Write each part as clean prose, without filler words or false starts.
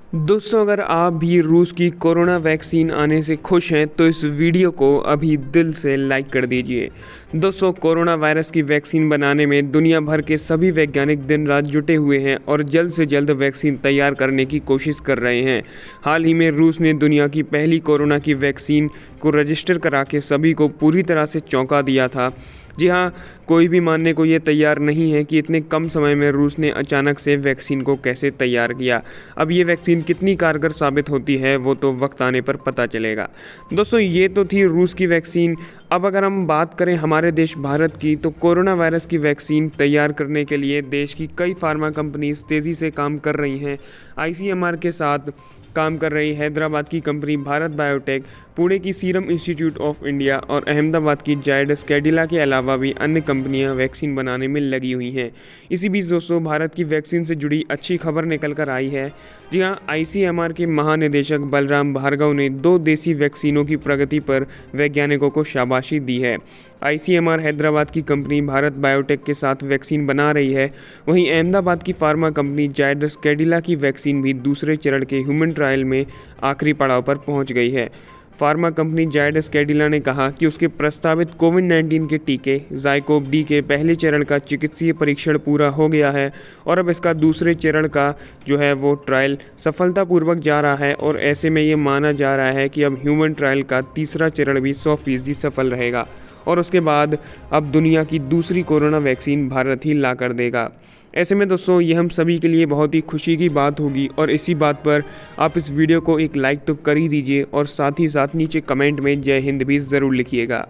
दोस्तों, अगर आप भी रूस की कोरोना वैक्सीन आने से खुश हैं तो इस वीडियो को अभी दिल से लाइक कर दीजिए। दोस्तों, कोरोना वायरस की वैक्सीन बनाने में दुनिया भर के सभी वैज्ञानिक दिन रात जुटे हुए हैं और जल्द से जल्द वैक्सीन तैयार करने की कोशिश कर रहे हैं। हाल ही में रूस ने दुनिया की पहली कोरोना की वैक्सीन को रजिस्टर करा के सभी को पूरी तरह से चौंका दिया था। जी हाँ, कोई भी मानने को ये तैयार नहीं है कि इतने कम समय में रूस ने अचानक से वैक्सीन को कैसे तैयार किया। अब ये वैक्सीन कितनी कारगर साबित होती है वो तो वक्त आने पर पता चलेगा। दोस्तों, ये तो थी रूस की वैक्सीन। अब अगर हम बात करें हमारे देश भारत की, तो कोरोना वायरस की वैक्सीन तैयार करने के लिए देश की कई फार्मा कंपनीज तेज़ी से काम कर रही हैं। ICMR के साथ काम कर रही हैदराबाद की कंपनी भारत बायोटेक, पुणे की सीरम इंस्टीट्यूट ऑफ इंडिया और अहमदाबाद की जायडस कैडिला के अलावा भी अन्य कंपनियां वैक्सीन बनाने में लगी हुई हैं। इसी बीच दोस्तों, भारत की वैक्सीन से जुड़ी अच्छी खबर निकल कर आई है। जी हां, ICMR के महानिदेशक बलराम भार्गव ने 2 देसी वैक्सीनों की प्रगति पर वैज्ञानिकों को शाबाशी दी है। ICMR हैदराबाद की कंपनी भारत बायोटेक के साथ वैक्सीन बना रही है। वहीं अहमदाबाद की फार्मा कंपनी जायडस कैडिला की वैक्सीन भी दूसरे चरण के ह्यूमन ट्रायल में आखिरी पड़ाव पर पहुंच गई है। फार्मा कंपनी जायडस कैडिला ने कहा कि उसके प्रस्तावित कोविड-19 के टीके ज़ाइकोव डी के पहले चरण का चिकित्सीय परीक्षण पूरा हो गया है और अब इसका दूसरे चरण का जो है वो ट्रायल सफलतापूर्वक जा रहा है और ऐसे में ये माना जा रहा है कि अब ह्यूमन ट्रायल का तीसरा चरण भी 100% सफल रहेगा और उसके बाद अब दुनिया की दूसरी कोरोना वैक्सीन भारत ही ला कर देगा। ऐसे में दोस्तों, ये हम सभी के लिए बहुत ही खुशी की बात होगी और इसी बात पर आप इस वीडियो को एक लाइक तो कर ही दीजिए और साथ ही साथ नीचे कमेंट में जय हिंद भी ज़रूर लिखिएगा।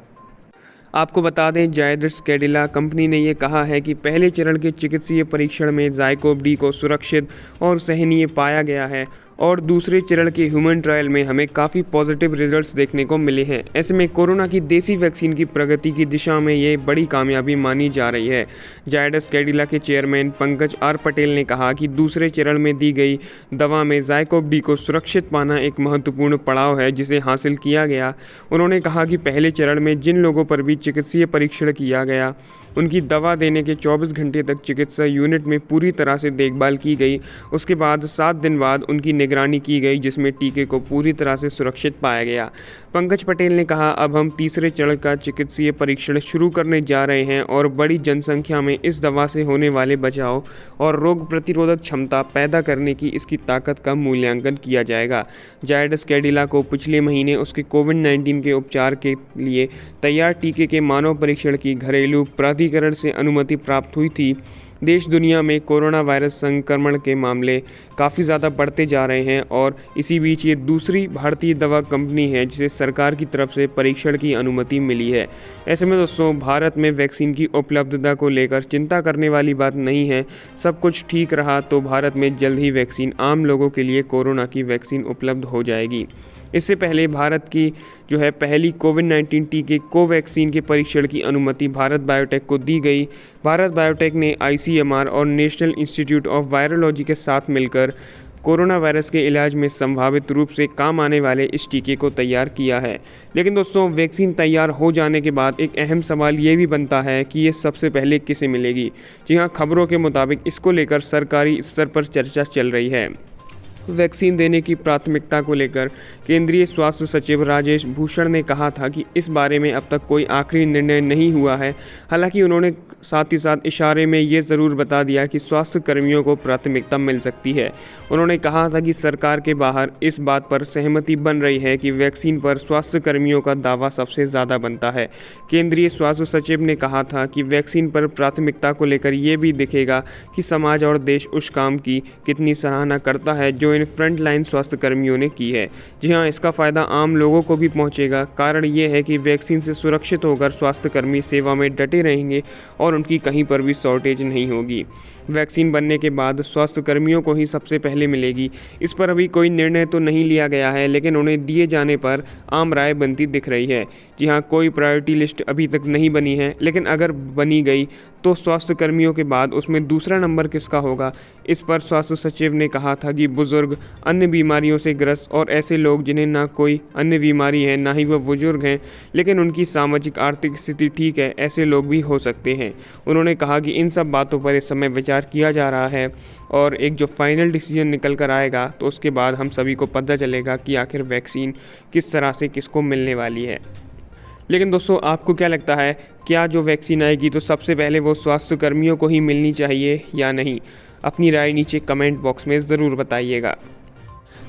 आपको बता दें, जायडस कैडिला कंपनी ने ये कहा है कि पहले चरण के चिकित्सीय परीक्षण में ज़ाइकोव डी को सुरक्षित और सहनीय पाया गया है और दूसरे चरण के ह्यूमन ट्रायल में हमें काफ़ी पॉजिटिव रिजल्ट्स देखने को मिले हैं। ऐसे में कोरोना की देसी वैक्सीन की प्रगति की दिशा में ये बड़ी कामयाबी मानी जा रही है। जायडस कैडिला के चेयरमैन पंकज आर पटेल ने कहा कि दूसरे चरण में दी गई दवा में ज़ाइकोव डी को सुरक्षित पाना एक महत्वपूर्ण पड़ाव है जिसे हासिल किया गया। उन्होंने कहा कि पहले चरण में जिन लोगों पर भी चिकित्सीय परीक्षण किया गया उनकी दवा देने के 24 घंटे तक चिकित्सा यूनिट में पूरी तरह से देखभाल की गई। उसके बाद 7 दिन बाद उनकी निगरानी की गई जिसमें टीके को पूरी तरह से सुरक्षित पाया गया। पंकज पटेल ने कहा, अब हम तीसरे चरण का चिकित्सीय परीक्षण शुरू करने जा रहे हैं और बड़ी जनसंख्या में इस दवा से होने वाले बचाव और रोग प्रतिरोधक क्षमता पैदा करने की इसकी ताकत का मूल्यांकन किया जाएगा। जायडस कैडिला को पिछले महीने उसके कोविड-19 के उपचार के लिए तैयार टीके के मानव परीक्षण की घरेलू प्राधिकरण से अनुमति प्राप्त हुई थी। देश दुनिया में कोरोना वायरस संक्रमण के मामले काफ़ी ज़्यादा बढ़ते जा रहे हैं और इसी बीच ये दूसरी भारतीय दवा कंपनी है जिसे सरकार की तरफ से परीक्षण की अनुमति मिली है। ऐसे में दोस्तों, भारत में वैक्सीन की उपलब्धता को लेकर चिंता करने वाली बात नहीं है। सब कुछ ठीक रहा तो भारत में जल्द ही वैक्सीन आम लोगों के लिए कोरोना की वैक्सीन उपलब्ध हो जाएगी। इससे पहले भारत की जो है पहली कोविड-19 टीके कोवैक्सीन के परीक्षण की अनुमति भारत बायोटेक को दी गई। भारत बायोटेक ने ICMR और नेशनल इंस्टीट्यूट ऑफ वायरोलॉजी के साथ मिलकर कोरोना वायरस के इलाज में संभावित रूप से काम आने वाले इस टीके को तैयार किया है। लेकिन दोस्तों, वैक्सीन तैयार हो जाने के बाद एक अहम सवाल ये भी बनता है कि ये सबसे पहले किसे मिलेगी। जी हाँ, खबरों के मुताबिक इसको लेकर सरकारी स्तर पर चर्चा चल रही है। वैक्सीन देने की प्राथमिकता को लेकर केंद्रीय स्वास्थ्य सचिव राजेश भूषण ने कहा था कि इस बारे में अब तक कोई आखिरी निर्णय नहीं हुआ है। हालांकि उन्होंने साथ ही साथ इशारे में ये ज़रूर बता दिया कि स्वास्थ्य कर्मियों को प्राथमिकता मिल सकती है। उन्होंने कहा था कि सरकार के बाहर इस बात पर सहमति बन रही है कि वैक्सीन पर स्वास्थ्य कर्मियों का दावा सबसे ज़्यादा बनता है। केंद्रीय स्वास्थ्य सचिव ने कहा था कि वैक्सीन पर प्राथमिकता को लेकर ये भी दिखेगा कि समाज और देश उस काम की कितनी सराहना करता है जो इन फ्रंट लाइन स्वास्थ्य कर्मियों ने की है। जी हाँ, इसका फ़ायदा आम लोगों को भी पहुंचेगा। कारण ये है कि वैक्सीन से सुरक्षित होकर स्वास्थ्यकर्मी सेवा में डटे रहेंगे और उनकी कहीं पर भी शॉर्टेज नहीं होगी। वैक्सीन बनने के बाद स्वास्थ्य कर्मियों को ही सबसे पहले मिलेगी। इस पर अभी कोई निर्णय तो नहीं लिया गया है, लेकिन उन्हें दिए जाने पर आम राय बनती दिख रही है। जी हाँ, कोई प्रायोरिटी लिस्ट अभी तक नहीं बनी है, लेकिन अगर बनी गई तो स्वास्थ्य कर्मियों के बाद उसमें दूसरा नंबर किसका होगा। इस पर स्वास्थ्य सचिव ने कहा था कि बुजुर्ग, अन्य बीमारियों से ग्रस्त और ऐसे लोग जिन्हें ना कोई अन्य बीमारी है ना ही वह बुजुर्ग हैं लेकिन उनकी सामाजिक आर्थिक स्थिति ठीक है, ऐसे लोग भी हो सकते हैं। उन्होंने कहा कि इन सब बातों पर इस समय विचार किया जा रहा है और एक जो फाइनल डिसीजन निकल कर आएगा तो उसके बाद हम सभी को पता चलेगा कि आखिर वैक्सीन किस तरह से किसको मिलने वाली है। लेकिन दोस्तों, आपको क्या लगता है, क्या जो वैक्सीन आएगी तो सबसे पहले वो स्वास्थ्य कर्मियों को ही मिलनी चाहिए या नहीं? अपनी राय नीचे कमेंट बॉक्स में ज़रूर बताइएगा।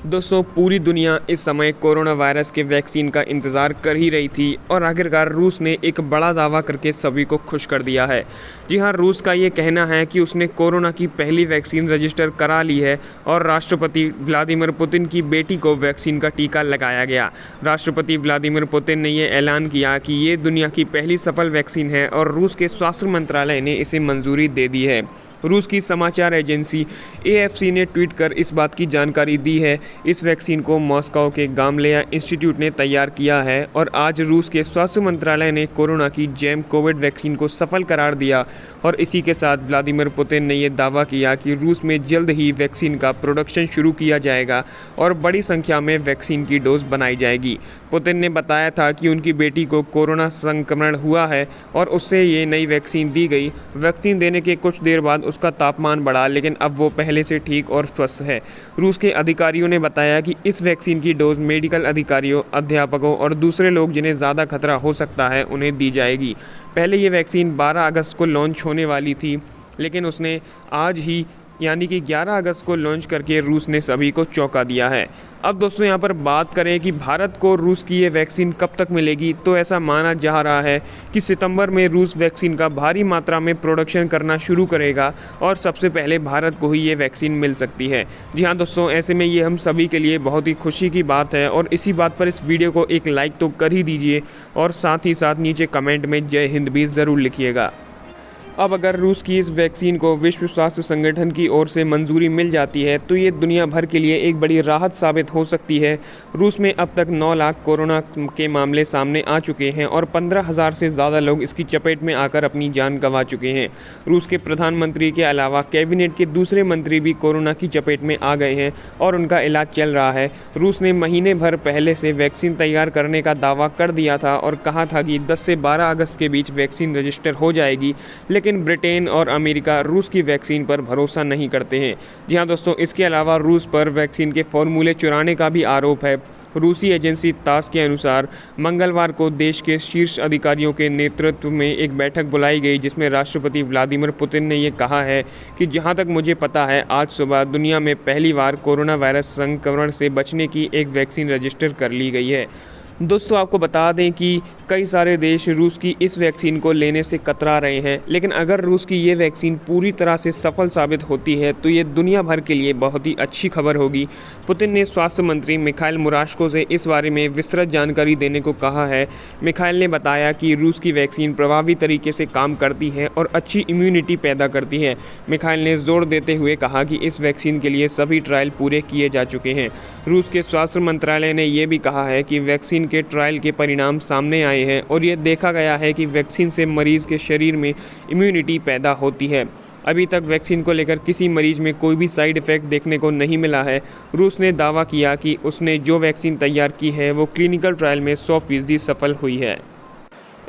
दोस्तों, पूरी दुनिया इस समय कोरोना वायरस के वैक्सीन का इंतज़ार कर ही रही थी और आखिरकार रूस ने एक बड़ा दावा करके सभी को खुश कर दिया है। जी हाँ, रूस का ये कहना है कि उसने कोरोना की पहली वैक्सीन रजिस्टर करा ली है और राष्ट्रपति व्लादिमीर पुतिन की बेटी को वैक्सीन का टीका लगाया गया। राष्ट्रपति व्लादिमीर पुतिन ने ये ऐलान किया कि ये दुनिया की पहली सफल वैक्सीन है और रूस के स्वास्थ्य मंत्रालय ने इसे मंजूरी दे दी है। रूस की समाचार एजेंसी AFC ने ट्वीट कर इस बात की जानकारी दी है। इस वैक्सीन को मॉस्को के गामलेया इंस्टीट्यूट ने तैयार किया है और आज रूस के स्वास्थ्य मंत्रालय ने कोरोना की जेम कोविड वैक्सीन को सफल करार दिया और इसी के साथ व्लादिमीर पुतिन ने यह दावा किया कि रूस में जल्द ही वैक्सीन का प्रोडक्शन शुरू किया जाएगा और बड़ी संख्या में वैक्सीन की डोज बनाई जाएगी। पुतिन ने बताया था कि उनकी बेटी को कोरोना संक्रमण हुआ है और उससे ये नई वैक्सीन दी गई। वैक्सीन देने के कुछ देर बाद उसका तापमान बढ़ा, लेकिन अब वो पहले से ठीक और स्वस्थ है। रूस के अधिकारियों ने बताया कि इस वैक्सीन की डोज मेडिकल अधिकारियों, अध्यापकों और दूसरे लोग जिन्हें ज़्यादा खतरा हो सकता है उन्हें दी जाएगी। पहले ये वैक्सीन 12 अगस्त को लॉन्च होने वाली थी, लेकिन उसने आज ही यानी कि 11 अगस्त को लॉन्च करके रूस ने सभी को चौंका दिया है। अब दोस्तों, यहाँ पर बात करें कि भारत को रूस की ये वैक्सीन कब तक मिलेगी, तो ऐसा माना जा रहा है कि सितंबर में रूस वैक्सीन का भारी मात्रा में प्रोडक्शन करना शुरू करेगा और सबसे पहले भारत को ही ये वैक्सीन मिल सकती है। जी हाँ दोस्तों, ऐसे में ये हम सभी के लिए बहुत ही खुशी की बात है और इसी बात पर इस वीडियो को एक लाइक तो कर ही दीजिए और साथ ही साथ नीचे कमेंट में जय हिंद भी ज़रूर लिखिएगा। अब अगर रूस की इस वैक्सीन को विश्व स्वास्थ्य संगठन की ओर से मंजूरी मिल जाती है तो ये दुनिया भर के लिए एक बड़ी राहत साबित हो सकती है। रूस में अब तक 9 लाख कोरोना के मामले सामने आ चुके हैं और 15,000 से ज़्यादा लोग इसकी चपेट में आकर अपनी जान गंवा चुके हैं। रूस के प्रधानमंत्री के अलावा कैबिनेट के दूसरे मंत्री भी कोरोना की चपेट में आ गए हैं और उनका इलाज चल रहा है। रूस ने महीने भर पहले से वैक्सीन तैयार करने का दावा कर दिया था और कहा था कि 10 से 12 अगस्त के बीच वैक्सीन रजिस्टर हो जाएगी, लेकिन ब्रिटेन और अमेरिका रूस की वैक्सीन पर भरोसा नहीं करते हैं। जी हाँ दोस्तों, इसके अलावा रूस पर वैक्सीन के फॉर्मूले चुराने का भी आरोप है। रूसी एजेंसी तास के अनुसार मंगलवार को देश के शीर्ष अधिकारियों के नेतृत्व में एक बैठक बुलाई गई जिसमें राष्ट्रपति व्लादिमीर पुतिन ने ये कहा है कि जहां तक मुझे पता है आज सुबह दुनिया में पहली बार कोरोना वायरस संक्रमण से बचने की एक वैक्सीन रजिस्टर कर ली गई है। दोस्तों, आपको बता दें कि कई सारे देश रूस की इस वैक्सीन को लेने से कतरा रहे हैं, लेकिन अगर रूस की ये वैक्सीन पूरी तरह से सफल साबित होती है तो ये दुनिया भर के लिए बहुत ही अच्छी खबर होगी। पुतिन ने स्वास्थ्य मंत्री मिखाइल मुराशको से इस बारे में विस्तृत जानकारी देने को कहा है। मिखाइल ने बताया कि रूस की वैक्सीन प्रभावी तरीके से काम करती है और अच्छी इम्यूनिटी पैदा करती है। मिखाइल ने जोर देते हुए कहा कि इस वैक्सीन के लिए सभी ट्रायल पूरे किए जा चुके हैं। रूस के स्वास्थ्य मंत्रालय ने यह भी कहा है कि वैक्सीन के ट्रायल के परिणाम सामने आए हैं और ये देखा गया है कि वैक्सीन से मरीज के शरीर में इम्यूनिटी पैदा होती है। अभी तक वैक्सीन को लेकर किसी मरीज में कोई भी साइड इफ़ेक्ट देखने को नहीं मिला है। रूस ने दावा किया कि उसने जो वैक्सीन तैयार की है वो क्लिनिकल ट्रायल में 100% सफल हुई है।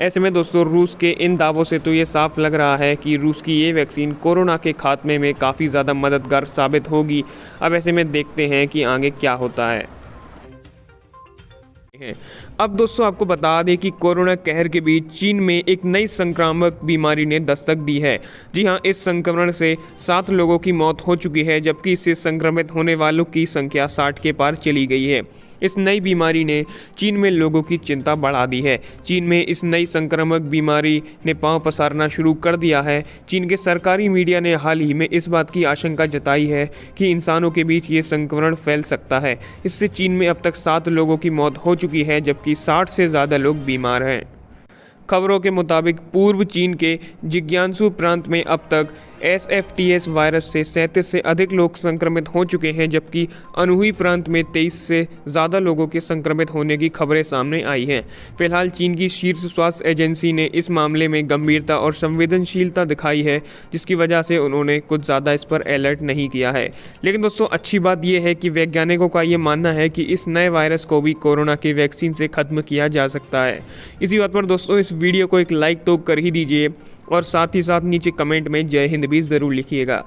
ऐसे में दोस्तों, रूस के इन दावों से तो ये साफ लग रहा है कि रूस की ये वैक्सीन कोरोना के खात्मे में काफ़ी ज़्यादा मददगार साबित होगी। अब ऐसे में देखते हैं कि आगे क्या होता है। अब दोस्तों, आपको बता दें कि कोरोना कहर के बीच चीन में एक नई संक्रामक बीमारी ने दस्तक दी है। जी हां, इस संक्रमण से 7 लोगों की मौत हो चुकी है, जबकि इससे संक्रमित होने वालों की संख्या 60 के पार चली गई है। इस नई बीमारी ने चीन में लोगों की चिंता बढ़ा दी है। चीन में इस नई संक्रामक बीमारी ने पांव पसारना शुरू कर दिया है। चीन के सरकारी मीडिया ने हाल ही में इस बात की आशंका जताई है कि इंसानों के बीच ये संक्रमण फैल सकता है। इससे चीन में अब तक 7 लोगों की मौत हो चुकी है, जबकि 60 से ज़्यादा लोग बीमार हैं। खबरों के मुताबिक पूर्व चीन के जिग्यांसू प्रांत में अब तक SFTS वायरस से 37 से अधिक लोग संक्रमित हो चुके हैं, जबकि अनहुई प्रांत में 23 से ज़्यादा लोगों के संक्रमित होने की खबरें सामने आई हैं। फिलहाल चीन की शीर्ष स्वास्थ्य एजेंसी ने इस मामले में गंभीरता और संवेदनशीलता दिखाई है, जिसकी वजह से उन्होंने कुछ ज़्यादा इस पर अलर्ट नहीं किया है। लेकिन दोस्तों, अच्छी बात यह है कि वैज्ञानिकों का ये मानना है कि इस नए वायरस को भी कोरोना की वैक्सीन से ख़त्म किया जा सकता है। इसी बात पर दोस्तों, इस वीडियो को एक लाइक तो कर ही दीजिए और साथ ही साथ नीचे कमेंट में जय हिंद भी ज़रूर लिखिएगा।